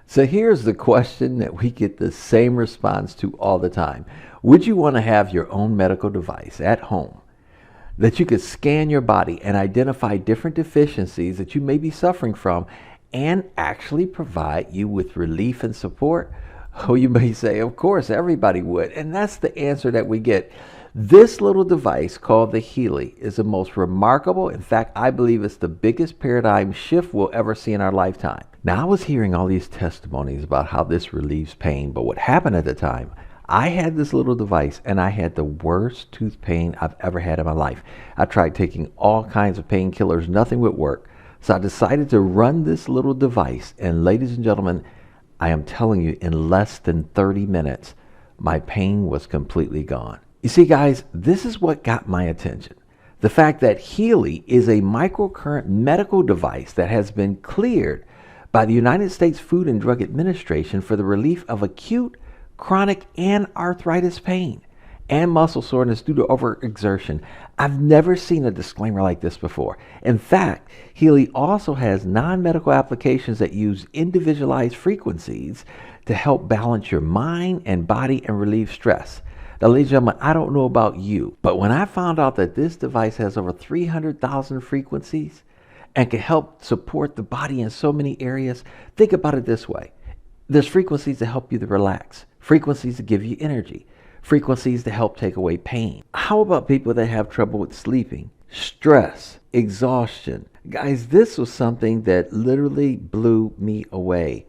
So here's the question that we get the same response to all the time. Would you want to have your own medical device at home that you could scan your body and identify different deficiencies that you may be suffering from and actually provide you with relief and support? Oh, you may say, of course, everybody would. And that's the answer that we get. This little device called the Healy is the most remarkable. In fact, I believe it's the biggest paradigm shift we'll ever see in our lifetime. Now, I was hearing all these testimonies about how this relieves pain, but what happened at the time, I had this little device and I had the worst tooth pain I've ever had in my life. I tried taking all kinds of painkillers, nothing would work. So I decided to run this little device, and ladies and gentlemen, I am telling you, in less than 30 minutes, my pain was completely gone. You see, guys, this is what got my attention. The fact that Healy is a microcurrent medical device that has been cleared by the United States Food and Drug Administration for the relief of acute, chronic, and arthritis pain and muscle soreness due to overexertion. I've never seen a disclaimer like this before. In fact, Healy also has non-medical applications that use individualized frequencies to help balance your mind and body and relieve stress. Now, ladies and gentlemen, I don't know about you, but when I found out that this device has over 300,000 frequencies and can help support the body in so many areas, think about it this way. There's frequencies to help you to relax, frequencies to give you energy, frequencies to help take away pain. How about people that have trouble with sleeping, stress, exhaustion? Guys, this was something that literally blew me away.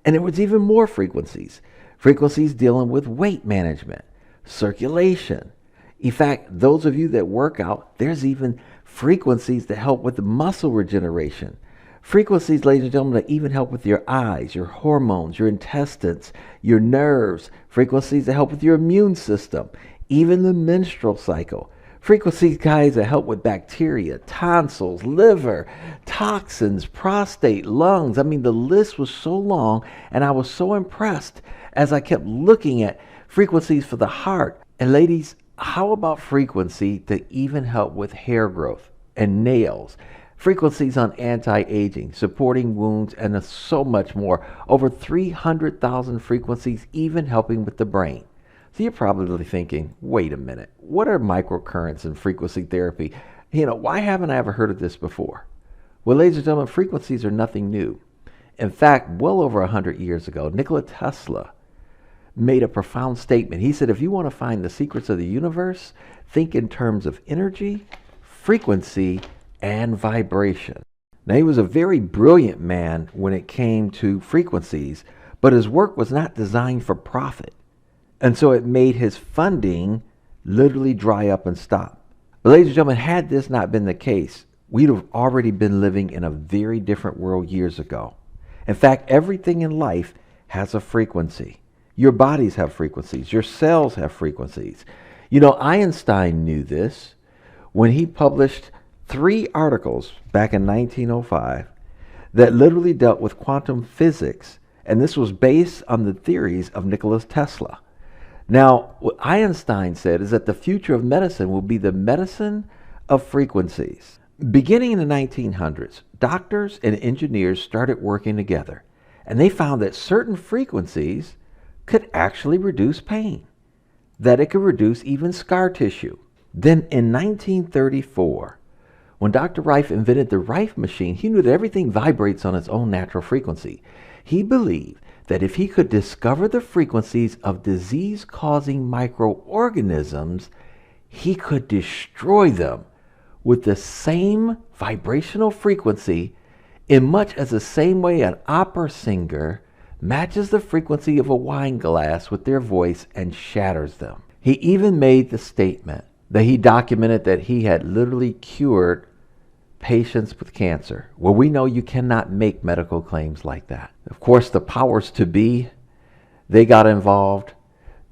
And there was even more frequencies. Frequencies dealing with weight management, circulation. In fact, those of you that work out, there's even frequencies to help with the muscle regeneration. Frequencies, ladies and gentlemen, that even help with your eyes, your hormones, your intestines, your nerves. Frequencies that help with your immune system, even the menstrual cycle. Frequencies, guys, that help with bacteria, tonsils, liver, toxins, prostate, lungs. I mean, the list was so long, and I was so impressed as I kept looking at frequencies for the heart. And ladies, how about frequency to even help with hair growth and nails? Frequencies on anti-aging, supporting wounds, and so much more. Over 300,000 frequencies, even helping with the brain. So you're probably thinking, wait a minute, what are microcurrents and frequency therapy? Why haven't I ever heard of this before? Well, ladies and gentlemen, frequencies are nothing new. In fact, well over 100 years ago, Nikola Tesla made a profound statement. He said, if you want to find the secrets of the universe, think in terms of energy, frequency, and vibration. Now, he was a very brilliant man when it came to frequencies, but his work was not designed for profit. And so it made his funding literally dry up and stop. But ladies and gentlemen, had this not been the case, we'd have already been living in a very different world years ago. In fact, everything in life has a frequency. Your bodies have frequencies. Your cells have frequencies. Einstein knew this when he published 3 articles back in 1905 that literally dealt with quantum physics, and this was based on the theories of Nikola Tesla. Now, what Einstein said is that the future of medicine will be the medicine of frequencies. Beginning in the 1900s, doctors and engineers started working together, and they found that certain frequencies could actually reduce pain, that it could reduce even scar tissue. Then in 1934, when Dr. Rife invented the Rife machine, he knew that everything vibrates on its own natural frequency. He believed that if he could discover the frequencies of disease-causing microorganisms, he could destroy them with the same vibrational frequency, in much as the same way an opera singer matches the frequency of a wine glass with their voice and shatters them. He even made the statement that he documented that he had literally cured patients with cancer. Well, we know you cannot make medical claims like that. Of course, the powers to be, they got involved.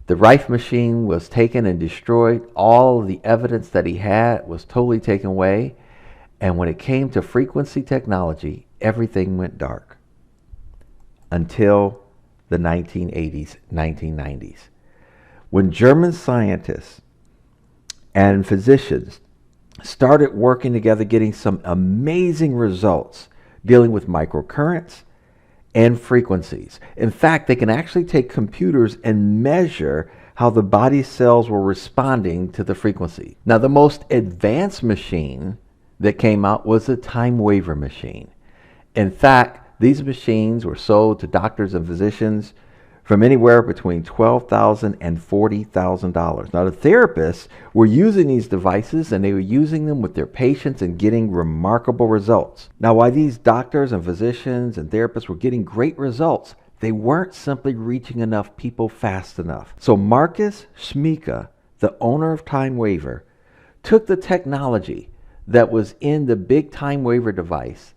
The Rife machine was taken and destroyed. All the evidence that he had was totally taken away. And when it came to frequency technology, everything went dark until the 1980s, 1990s, when German scientists and physicians started working together, getting some amazing results dealing with microcurrents and frequencies. In fact, they can actually take computers and measure how the body cells were responding to the frequency. Now, the most advanced machine that came out was a time waver machine. In fact, these machines were sold to doctors and physicians from anywhere between $12,000 and $40,000. Now, the therapists were using these devices and they were using them with their patients and getting remarkable results. Now, while these doctors and physicians and therapists were getting great results, they weren't simply reaching enough people fast enough. So Marcus Schmieke, the owner of Time Waver, took the technology that was in the big Time Waver device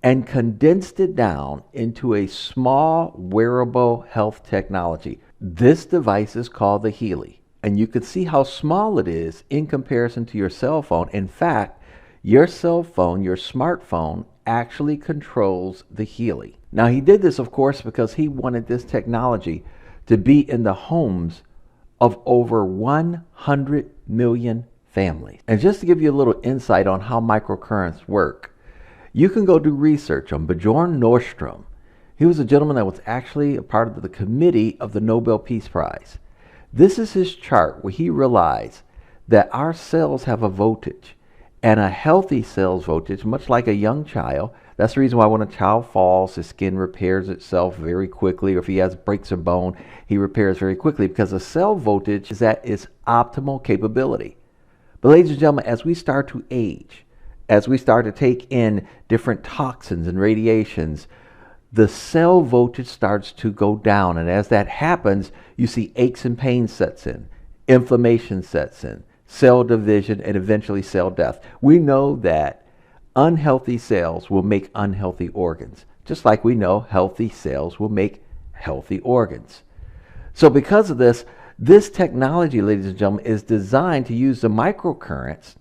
and condensed it down into a small wearable health technology. This device is called the Healy, and you can see how small it is in comparison to your cell phone. In fact, your cell phone, your smartphone, actually controls the Healy. Now, he did this, of course, because he wanted this technology to be in the homes of over 100 million families. And just to give you a little insight on how microcurrents work, you can go do research on Bjorn Nordstrom. He was a gentleman that was actually a part of the committee of the Nobel Peace Prize. This is his chart where he realized that our cells have a voltage, and a healthy cell's voltage, much like a young child. That's the reason why when a child falls, his skin repairs itself very quickly, or if he breaks a bone, he repairs very quickly, because a cell voltage is at its optimal capability. But ladies and gentlemen, as we start to age, as we start to take in different toxins and radiations, the cell voltage starts to go down. And as that happens, you see aches and pains sets in, inflammation sets in, cell division, and eventually cell death. We know that unhealthy cells will make unhealthy organs, just like we know healthy cells will make healthy organs. So because of this, this technology, ladies and gentlemen, is designed to use the microcurrents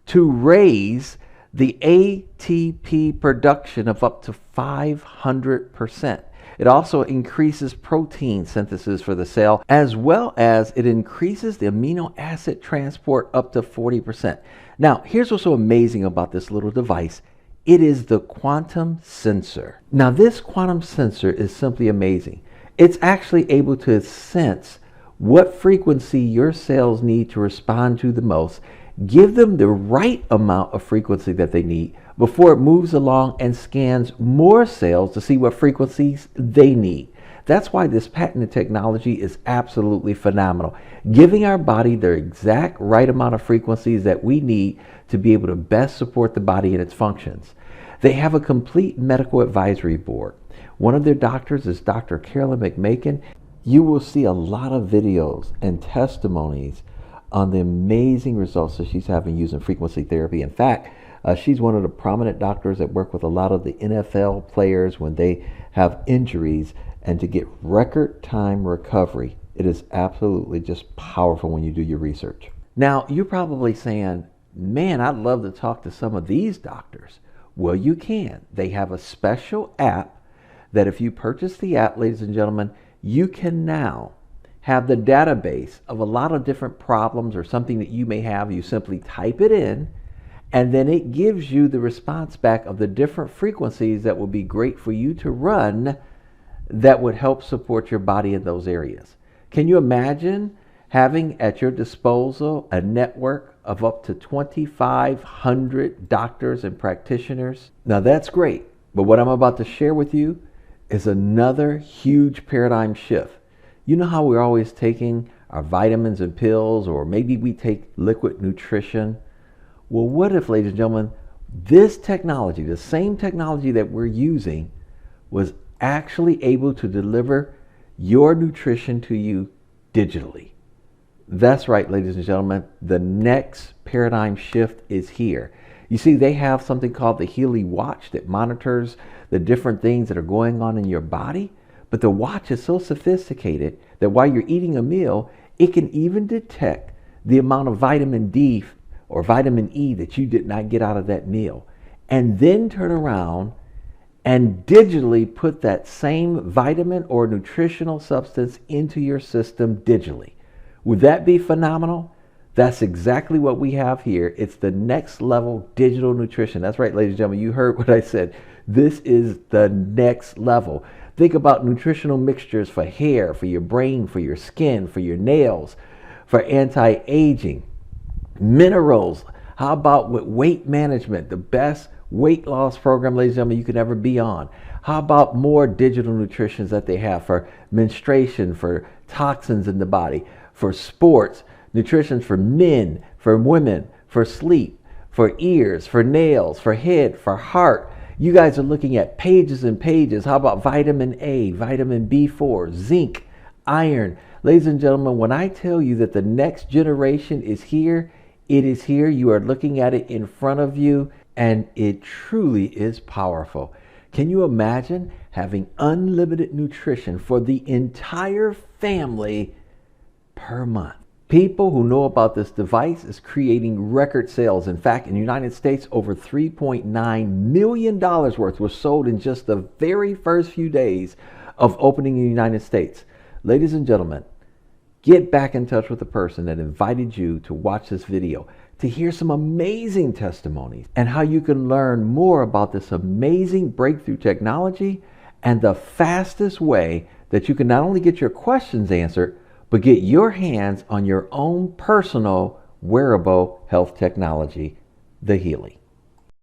to raise the ATP production of up to 500%. It also increases protein synthesis for the cell, as well as it increases the amino acid transport up to 40%. Now, here's what's so amazing about this little device. It is the quantum sensor. Now, this quantum sensor is simply amazing. It's actually able to sense what frequency your cells need to respond to the most, give them the right amount of frequency that they need before it moves along and scans more cells to see what frequencies they need. That's why this patented technology is absolutely phenomenal, giving our body the exact right amount of frequencies that we need to be able to best support the body in its functions. They have a complete medical advisory board. One of their doctors is Dr. Carolyn McMakin. You will see a lot of videos and testimonies on the amazing results that she's having using frequency therapy. In fact, she's one of the prominent doctors that work with a lot of the NFL players when they have injuries, and to get record time recovery. It is absolutely just powerful when you do your research. Now, you're probably saying, man, I'd love to talk to some of these doctors. Well, you can. They have a special app that if you purchase the app, ladies and gentlemen, you can now have the database of a lot of different problems or something that you may have. You simply type it in, and then it gives you the response back of the different frequencies that would be great for you to run that would help support your body in those areas. Can you imagine having at your disposal a network of up to 2,500 doctors and practitioners? Now that's great, but what I'm about to share with you is another huge paradigm shift. You know how we're always taking our vitamins and pills, or maybe we take liquid nutrition? Well, what if, ladies and gentlemen, this technology, the same technology that we're using, was actually able to deliver your nutrition to you digitally? That's right, ladies and gentlemen, the next paradigm shift is here. You see, they have something called the Healy watch that monitors the different things that are going on in your body. But the watch is so sophisticated that while you're eating a meal, it can even detect the amount of vitamin D or vitamin E that you did not get out of that meal, and then turn around and digitally put that same vitamin or nutritional substance into your system digitally. Would that be phenomenal? That's exactly what we have here. It's the next level digital nutrition. That's right, ladies and gentlemen, you heard what I said. This is the next level. Think about nutritional mixtures for hair, for your brain, for your skin, for your nails, for anti-aging. Minerals. How about with weight management, the best weight loss program, ladies and gentlemen, you could ever be on? How about more digital nutritions that they have for menstruation, for toxins in the body, for sports, nutrition for men, for women, for sleep, for ears, for nails, for head, for heart. You guys are looking at pages and pages. How about vitamin A, vitamin B4, zinc, iron? Ladies and gentlemen, when I tell you that the next generation is here, it is here. You are looking at it in front of you, and it truly is powerful. Can you imagine having unlimited nutrition for the entire family per month? People who know about this device is creating record sales. In fact, in the United States, over $3.9 million worth was sold in just the very first few days of opening in the United States. Ladies and gentlemen, get back in touch with the person that invited you to watch this video to hear some amazing testimonies and how you can learn more about this amazing breakthrough technology and the fastest way that you can not only get your questions answered, but get your hands on your own personal wearable health technology, the Healy.